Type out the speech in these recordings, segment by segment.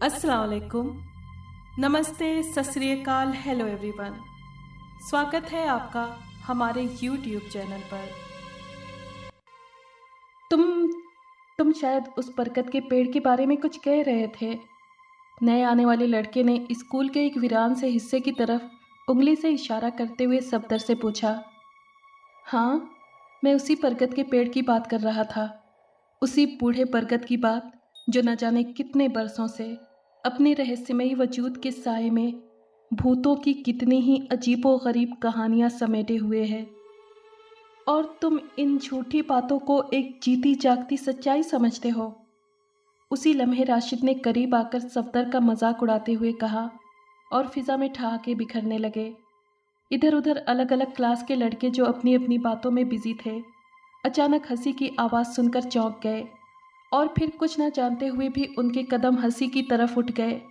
अस्सलाम वालेकुम, नमस्ते, सत श्री अकाल, हेलो एवरीवन। स्वागत है आपका हमारे YouTube चैनल पर। तुम शायद उस बरगद के पेड़ के बारे में कुछ कह रहे थे। नए आने वाले लड़के ने स्कूल के एक वीरान से हिस्से की तरफ उंगली से इशारा करते हुए सफदर से पूछा। हाँ, मैं उसी बरगद के पेड़ की बात कर रहा था, उसी बूढ़े बरगद की बात जो न जाने कितने बरसों से अपने रहस्यमयी वजूद के साए में भूतों की कितनी ही अजीबो-गरीब कहानियां समेटे हुए है। और तुम इन झूठी बातों को एक जीती जागती सच्चाई समझते हो। उसी लम्हे राशिद ने करीब आकर सफदर का मजाक उड़ाते हुए कहा और फिजा में ठहाके बिखरने लगे। इधर उधर अलग अलग क्लास के लड़के जो अपनी अपनी बातों में बिजी थे, अचानक हंसी की आवाज़ सुनकर चौंक गए और फिर कुछ न जानते हुए भी उनके कदम हंसी की तरफ उठ गए।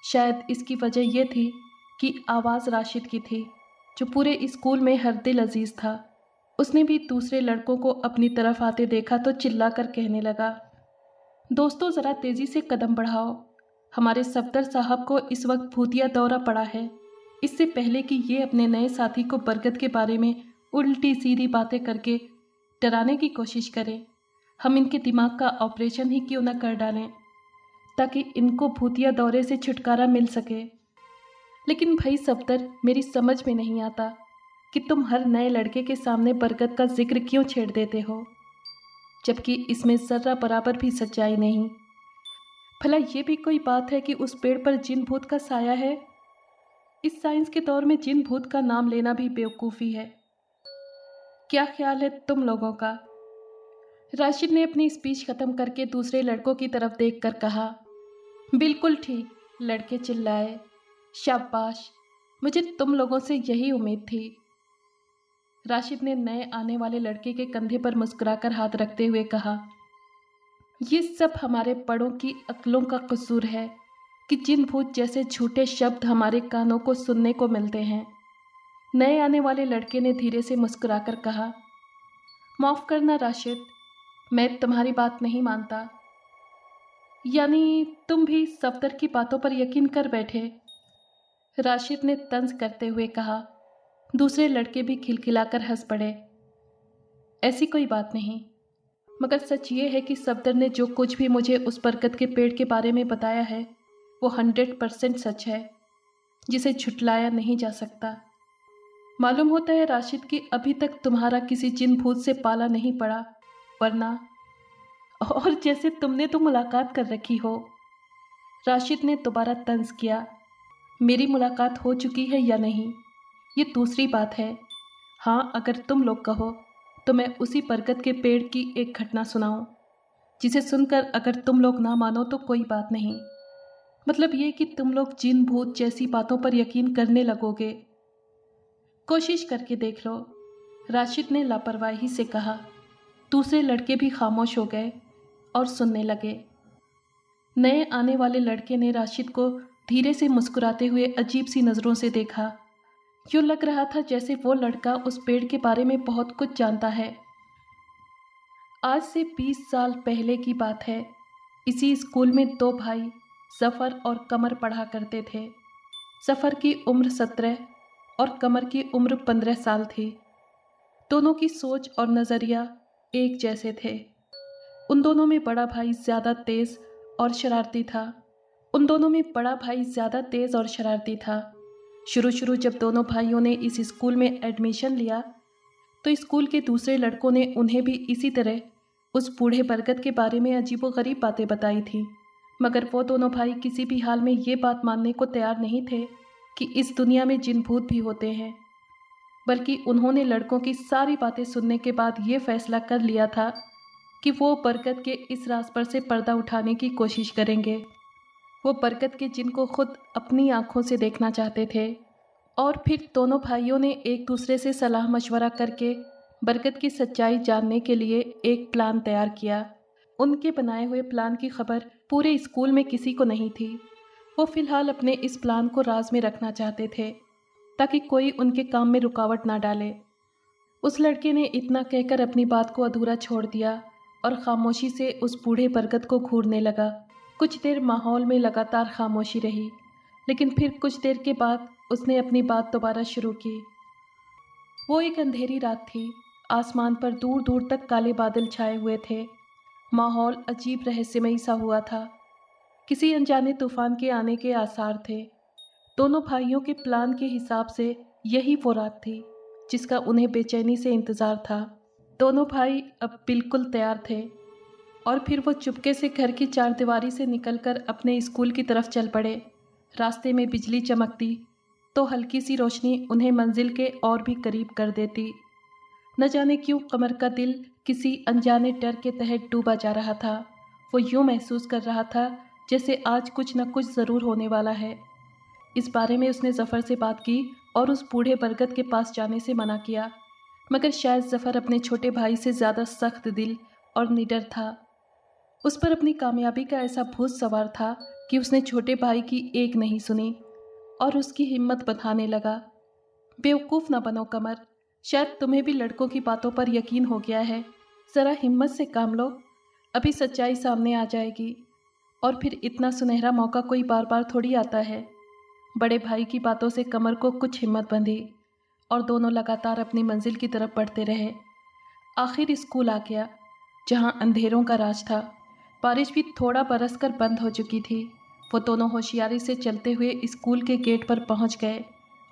शायद इसकी वजह यह थी कि आवाज़ राशिद की थी, जो पूरे स्कूल में हर दिल अजीज़ था। उसने भी दूसरे लड़कों को अपनी तरफ आते देखा तो चिल्लाकर कहने लगा, दोस्तों ज़रा तेज़ी से कदम बढ़ाओ, हमारे सफदर साहब को इस वक्त भूतिया दौरा पड़ा है। इससे पहले कि ये अपने नए साथी को बरगद के बारे में उल्टी सीधी बातें करके डराने की कोशिश करें, हम इनके दिमाग का ऑपरेशन ही क्यों न कर डालें ताकि इनको भूतिया दौरे से छुटकारा मिल सके। लेकिन भाई सफदर, मेरी समझ में नहीं आता कि तुम हर नए लड़के के सामने बरगद का जिक्र क्यों छेड़ देते हो, जबकि इसमें ज़र्रा बराबर भी सच्चाई नहीं। भला ये भी कोई बात है कि उस पेड़ पर जिन भूत का साया है? इस साइंस के दौर में जिन भूत का नाम लेना भी बेवकूफ़ी है। क्या ख्याल है तुम लोगों का? राशिद ने अपनी स्पीच ख़त्म करके दूसरे लड़कों की तरफ देखकर कहा। बिल्कुल ठीक, लड़के चिल्लाए। शाबाश, मुझे तुम लोगों से यही उम्मीद थी। राशिद ने नए आने वाले लड़के के कंधे पर मुस्कुराकर हाथ रखते हुए कहा, ये सब हमारे बड़ों की अक्लों का कसूर है कि जिन भूत जैसे झूठे शब्द हमारे कानों को सुनने को मिलते हैं। नए आने वाले लड़के ने धीरे से मुस्कुराकर कहा, माफ़ करना राशिद, मैं तुम्हारी बात नहीं मानता। यानी तुम भी सफदर की बातों पर यकीन कर बैठे? राशिद ने तंज करते हुए कहा। दूसरे लड़के भी खिलखिलाकर हंस पड़े। ऐसी कोई बात नहीं, मगर सच ये है कि सफदर ने जो कुछ भी मुझे उस बरगद के पेड़ के बारे में बताया है वो 100% सच है, जिसे झुठलाया नहीं जा सकता। मालूम होता है राशिद कि अभी तक तुम्हारा किसी जिन भूत से पाला नहीं पड़ा, वरना और जैसे तुमने तो मुलाकात कर रखी हो। राशिद ने दोबारा तंज किया। मेरी मुलाकात हो चुकी है या नहीं ये दूसरी बात है। हाँ, अगर तुम लोग कहो तो मैं उसी बरगद के पेड़ की एक घटना सुनाऊं, जिसे सुनकर अगर तुम लोग ना मानो तो कोई बात नहीं। मतलब ये कि तुम लोग जिन भूत जैसी बातों पर यकीन करने लगोगे। कोशिश करके देख लो, राशिद ने लापरवाही से कहा। दूसरे लड़के भी खामोश हो गए और सुनने लगे। नए आने वाले लड़के ने राशिद को धीरे से मुस्कुराते हुए अजीब सी नज़रों से देखा। यूँ लग रहा था जैसे वो लड़का उस पेड़ के बारे में बहुत कुछ जानता है। आज से 20 साल पहले की बात है। इसी स्कूल में दो भाई ज़फ़र और कमर पढ़ा करते थे। ज़फ़र की उम्र 17 और कमर की उम्र 15 साल थी। दोनों की सोच और नज़रिया एक जैसे थे। उन दोनों में बड़ा भाई ज़्यादा तेज़ और शरारती था। शुरू जब दोनों भाइयों ने इस स्कूल में एडमिशन लिया तो स्कूल के दूसरे लड़कों ने उन्हें भी इसी तरह उस बूढ़े बरगद के बारे में अजीबोगरीब बातें बताई थी। मगर वो दोनों भाई किसी भी हाल में ये बात मानने को तैयार नहीं थे कि इस दुनिया में जिन भूत भी होते हैं, बल्कि उन्होंने लड़कों की सारी बातें सुनने के बाद ये फैसला कर लिया था कि वो बरगद के इस राज पर से पर्दा उठाने की कोशिश करेंगे। वो बरगद के जिनको खुद अपनी आंखों से देखना चाहते थे। और फिर दोनों भाइयों ने एक दूसरे से सलाह मशवरा करके बरगद की सच्चाई जानने के लिए एक प्लान तैयार किया। उनके बनाए हुए प्लान की खबर पूरे स्कूल में किसी को नहीं थी। वो फिलहाल अपने इस प्लान को राज में रखना चाहते थे ताकि कोई उनके काम में रुकावट ना डाले। उस लड़के ने इतना कहकर अपनी बात को अधूरा छोड़ दिया और खामोशी से उस बूढ़े बरगद को घूरने लगा। कुछ देर माहौल में लगातार खामोशी रही, लेकिन फिर कुछ देर के बाद उसने अपनी बात दोबारा शुरू की। वो एक अंधेरी रात थी। आसमान पर दूर दूर तक काले बादल छाए हुए थे। माहौल अजीब रहस्यमयी सा हुआ था। किसी अनजाने तूफान के आने के आसार थे। दोनों भाइयों के प्लान के हिसाब से यही वो रात थी जिसका उन्हें बेचैनी से इंतज़ार था। दोनों भाई अब बिल्कुल तैयार थे और फिर वो चुपके से घर की चारदीवारी से निकलकर अपने स्कूल की तरफ चल पड़े। रास्ते में बिजली चमकती तो हल्की सी रोशनी उन्हें मंजिल के और भी करीब कर देती। न जाने क्यों कमर का दिल किसी अनजाने डर के तहत डूबा जा रहा था। वो यूँ महसूस कर रहा था जैसे आज कुछ न कुछ ज़रूर होने वाला है। इस बारे में उसने ज़फ़र से बात की और उस बूढ़े बरगद के पास जाने से मना किया, मगर शायद ज़फ़र अपने छोटे भाई से ज़्यादा सख्त दिल और निडर था। उस पर अपनी कामयाबी का ऐसा भूत सवार था कि उसने छोटे भाई की एक नहीं सुनी और उसकी हिम्मत बंधाने लगा। बेवकूफ़ ना बनो कमर, शायद तुम्हें भी लड़कों की बातों पर यकीन हो गया है। ज़रा हिम्मत से काम लो, अभी सच्चाई सामने आ जाएगी और फिर इतना सुनहरा मौका कोई बार बार थोड़ी आता है। बड़े भाई की बातों से कमर को कुछ हिम्मत बंधी और दोनों लगातार अपनी मंजिल की तरफ बढ़ते रहे। आखिर स्कूल आ गया, जहाँ अंधेरों का राज था। बारिश भी थोड़ा बरस कर बंद हो चुकी थी। वो दोनों होशियारी से चलते हुए स्कूल के गेट पर पहुँच गए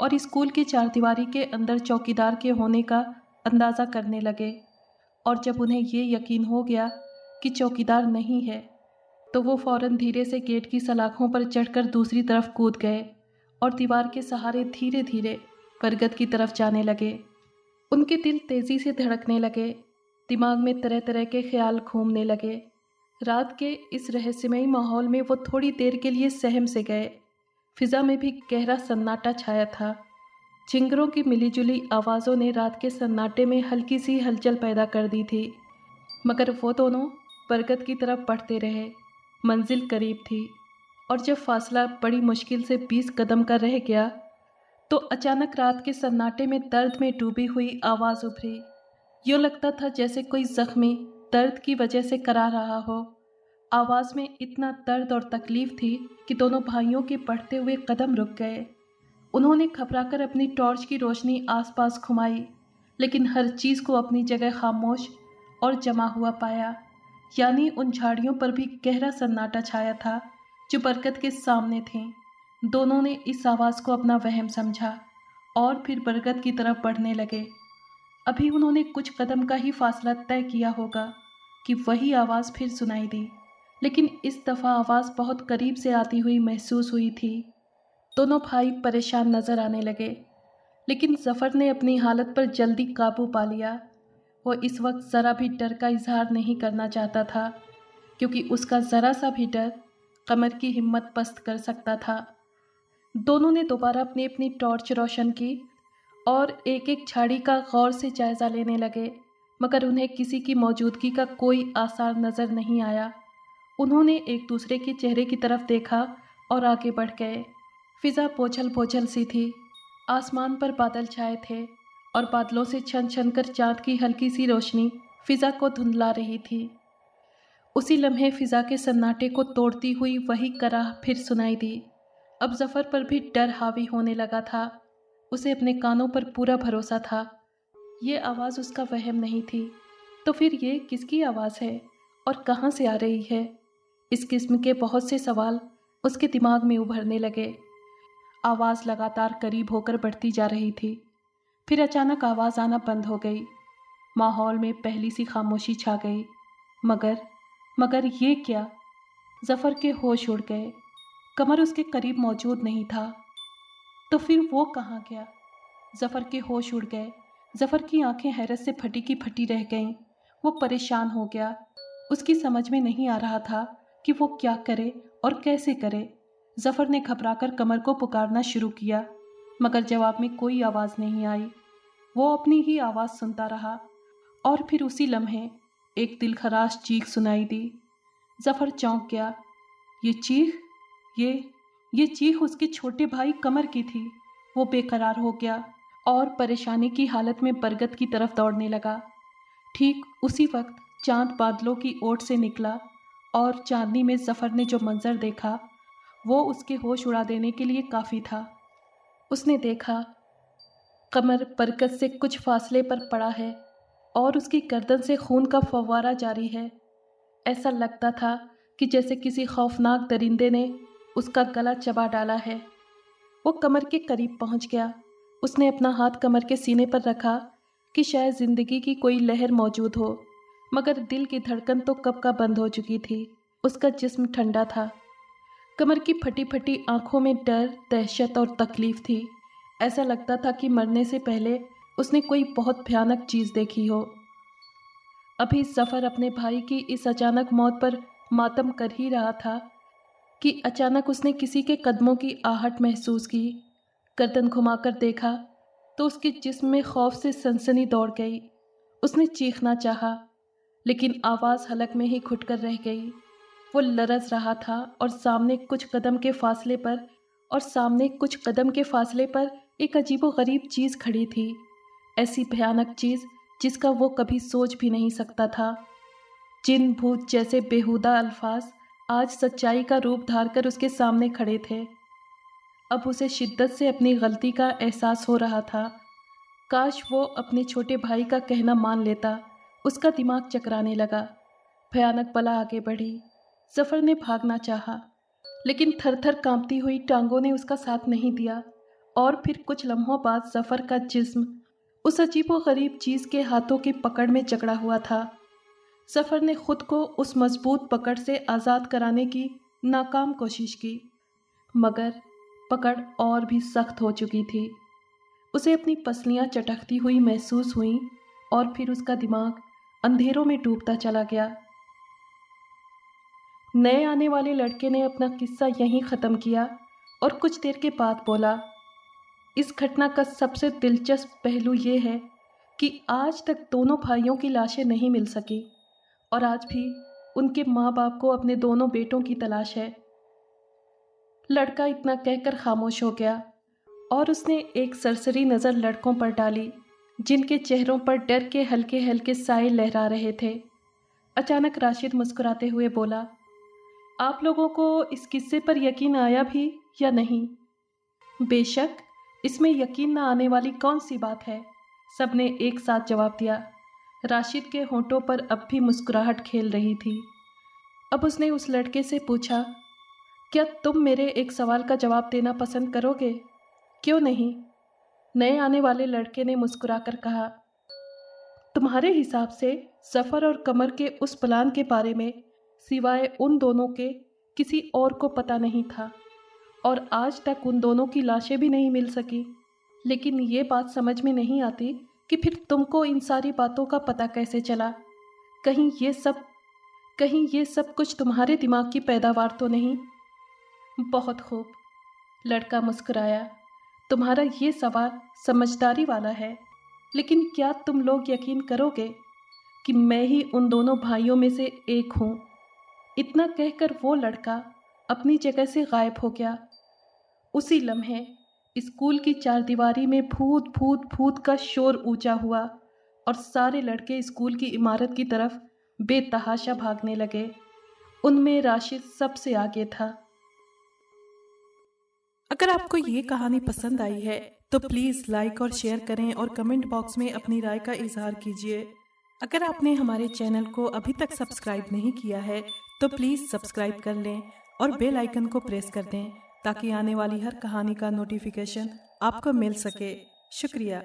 और स्कूल की चारदीवारी के अंदर चौकीदार के होने का अंदाज़ा करने लगे। और जब उन्हें ये यकीन हो गया कि चौकीदार नहीं है, तो वो फ़ौरन धीरे से गेट की सलाखों पर चढ़कर दूसरी तरफ कूद गए और दीवार के सहारे धीरे धीरे बरगद की तरफ जाने लगे। उनके दिल तेज़ी से धड़कने लगे, दिमाग में तरह तरह के ख्याल घूमने लगे। रात के इस रहस्यमयी माहौल में वो थोड़ी देर के लिए सहम से गए। फिज़ा में भी गहरा सन्नाटा छाया था। चिंगरों की मिलीजुली आवाज़ों ने रात के सन्नाटे में हल्की सी हलचल पैदा कर दी थी, मगर वो दोनों बरगद की तरफ बढ़ते रहे। मंजिल करीब थी और जब फासला बड़ी मुश्किल से 20 कदम का रह गया, तो अचानक रात के सन्नाटे में दर्द में डूबी हुई आवाज़ उभरी। यूँ लगता था जैसे कोई ज़ख्मी दर्द की वजह से करा रहा हो। आवाज़ में इतना दर्द और तकलीफ़ थी कि दोनों भाइयों के बढ़ते हुए कदम रुक गए। उन्होंने घबराकर अपनी टॉर्च की रोशनी आसपास घुमाई, लेकिन हर चीज़ को अपनी जगह खामोश और जमा हुआ पाया। यानी उन झाड़ियों पर भी गहरा सन्नाटा छाया था जो बरगद के सामने थीं। दोनों ने इस आवाज़ को अपना वहम समझा और फिर बरगद की तरफ बढ़ने लगे। अभी उन्होंने कुछ कदम का ही फासला तय किया होगा कि वही आवाज़ फिर सुनाई दी, लेकिन इस दफ़ा आवाज़ बहुत करीब से आती हुई महसूस हुई थी। दोनों भाई परेशान नज़र आने लगे, लेकिन ज़फ़र ने अपनी हालत पर जल्दी काबू पा लिया। वो इस वक्त ज़रा भी डर का इजहार नहीं करना चाहता था, क्योंकि उसका ज़रा सा भी डर कमर की हिम्मत पस्त कर सकता था। दोनों ने दोबारा अपनी अपनी टॉर्च रोशन की और एक एक झाड़ी का गौर से जायज़ा लेने लगे, मगर उन्हें किसी की मौजूदगी का कोई आसार नज़र नहीं आया। उन्होंने एक दूसरे के चेहरे की तरफ देखा और आगे बढ़ गए। फिज़ा बोझल बोझल सी थी। आसमान पर बादल छाए थे और बादलों से छन छन कर चाँद की हल्की सी रोशनी फिज़ा को धुंधला रही थी। उसी लम्हे फिज़ा के सन्नाटे को तोड़ती हुई वही कराह फिर सुनाई दी। अब ज़फ़र पर भी डर हावी होने लगा था। उसे अपने कानों पर पूरा भरोसा था। ये आवाज़ उसका वहम नहीं थी, तो फिर ये किसकी आवाज़ है और कहाँ से आ रही है? इस किस्म के बहुत से सवाल उसके दिमाग में उभरने लगे। आवाज़ लगातार करीब होकर बढ़ती जा रही थी। फिर अचानक आवाज़ आना बंद हो गई। माहौल में पहली सी खामोशी छा गई। मगर ये क्या? ज़फ़र के होश उड़ गए। कमर उसके करीब मौजूद नहीं था। तो फिर वो कहाँ गया? ज़फ़र के होश उड़ गए। ज़फ़र की आंखें हैरत से फटी की फटी रह गईं। वो परेशान हो गया। उसकी समझ में नहीं आ रहा था कि वो क्या करे और कैसे करे। ज़फ़र ने घबराकर कमर को पुकारना शुरू किया, मगर जवाब में कोई आवाज़ नहीं आई। वो अपनी ही आवाज़ सुनता रहा और फिर उसी लम्हे एक दिलखराश चीख सुनाई दी। ज़फ़र चौंक गया। ये चीख, ये चीख उसके छोटे भाई कमर की थी। वो बेकरार हो गया और परेशानी की हालत में बरगद की तरफ दौड़ने लगा। ठीक उसी वक्त चांद बादलों की ओट से निकला और चांदनी में जफ़र ने जो मंजर देखा वो उसके होश उड़ा देने के लिए काफ़ी था। उसने देखा कमर बरगद से कुछ फासले पर पड़ा है और उसकी गर्दन से खून का फव्वारा जारी है। ऐसा लगता था कि जैसे किसी खौफनाक दरिंदे ने उसका गला चबा डाला है। वो कमर के करीब पहुंच गया। उसने अपना हाथ कमर के सीने पर रखा कि शायद ज़िंदगी की कोई लहर मौजूद हो, मगर दिल की धड़कन तो कब का बंद हो चुकी थी। उसका जिस्म ठंडा था। कमर की फटी फटी आंखों में डर, दहशत और तकलीफ थी। ऐसा लगता था कि मरने से पहले उसने कोई बहुत भयानक चीज़ देखी हो। अभी जफ़र अपने भाई की इस अचानक मौत पर मातम कर ही रहा था कि अचानक उसने किसी के कदमों की आहट महसूस की। गर्दन घुमाकर देखा तो उसके जिस्म में खौफ से सनसनी दौड़ गई। उसने चीखना चाहा, लेकिन आवाज़ हलक में ही घुटकर रह गई। वो लरज़ रहा था और सामने कुछ कदम के फासले पर एक अजीबोगरीब चीज़ खड़ी थी। ऐसी भयानक चीज़ जिसका वो कभी सोच भी नहीं सकता था। जिन भूत जैसे बेहुदा अल्फाज आज सच्चाई का रूप धारकर उसके सामने खड़े थे। अब उसे शिद्दत से अपनी गलती का एहसास हो रहा था। काश वो अपने छोटे भाई का कहना मान लेता। उसका दिमाग चकराने लगा। भयानक बला आगे बढ़ी। जफ़र ने भागना चाहा, लेकिन थर-थर कांपती हुई टांगों ने उसका साथ नहीं दिया और फिर कुछ लम्हों बाद जफ़र का जिस्म उस अजीबोगरीब चीज़ के हाथों की पकड़ में जकड़ा हुआ था। जफ़र ने खुद को उस मजबूत पकड़ से आज़ाद कराने की नाकाम कोशिश की, मगर पकड़ और भी सख्त हो चुकी थी। उसे अपनी पसलियां चटकती हुई महसूस हुईं और फिर उसका दिमाग अंधेरों में डूबता चला गया। नए आने वाले लड़के ने अपना किस्सा यहीं ख़त्म किया और कुछ देर के बाद बोला, इस घटना का सबसे दिलचस्प पहलू ये है कि आज तक दोनों भाइयों की लाशें नहीं मिल सकी और आज भी उनके माँ बाप को अपने दोनों बेटों की तलाश है। लड़का इतना कहकर खामोश हो गया और उसने एक सरसरी नज़र लड़कों पर डाली, जिनके चेहरों पर डर के हल्के हल्के साए लहरा रहे थे। अचानक राशिद मुस्कुराते हुए बोला, आप लोगों को इस किस्से पर यकीन आया भी या नहीं? बेशक, इसमें यकीन न आने वाली कौन सी बात है, सबने एक साथ जवाब दिया। राशिद के होंठों पर अब भी मुस्कुराहट खेल रही थी। अब उसने उस लड़के से पूछा, क्या तुम मेरे एक सवाल का जवाब देना पसंद करोगे? क्यों नहीं? नए आने वाले लड़के ने मुस्कुराकर कहा, तुम्हारे हिसाब से जफ़र और कमर के उस प्लान के बारे में सिवाय उन दोनों के किसी और को पता नहीं था और आज तक उन दोनों की लाशें भी नहीं मिल सकी। लेकिन ये बात समझ में नहीं आती कि फिर तुमको इन सारी बातों का पता कैसे चला? कहीं ये सब कुछ तुम्हारे दिमाग की पैदावार तो नहीं? बहुत खूब, लड़का मुस्कुराया। तुम्हारा ये सवाल समझदारी वाला है, लेकिन क्या तुम लोग यकीन करोगे कि मैं ही उन दोनों भाइयों में से एक हूँ? इतना कहकर वो लड़का अपनी जगह से गायब हो गया। उसी लम्हे स्कूल की चारदीवारी में भूत भूत भूत का शोर ऊंचा हुआ और सारे लड़के स्कूल की इमारत की तरफ बेतहाशा भागने लगे। उनमें राशिद सबसे आगे था। अगर आपको ये कहानी पसंद आई है तो प्लीज़ लाइक और शेयर करें और कमेंट बॉक्स में अपनी राय का इजहार कीजिए। अगर आपने हमारे चैनल को अभी तक सब्सक्राइब नहीं किया है तो प्लीज़ सब्सक्राइब कर लें और बेल आइकन को प्रेस कर दें ताकि आने वाली हर कहानी का नोटिफिकेशन आपको मिल सके। शुक्रिया।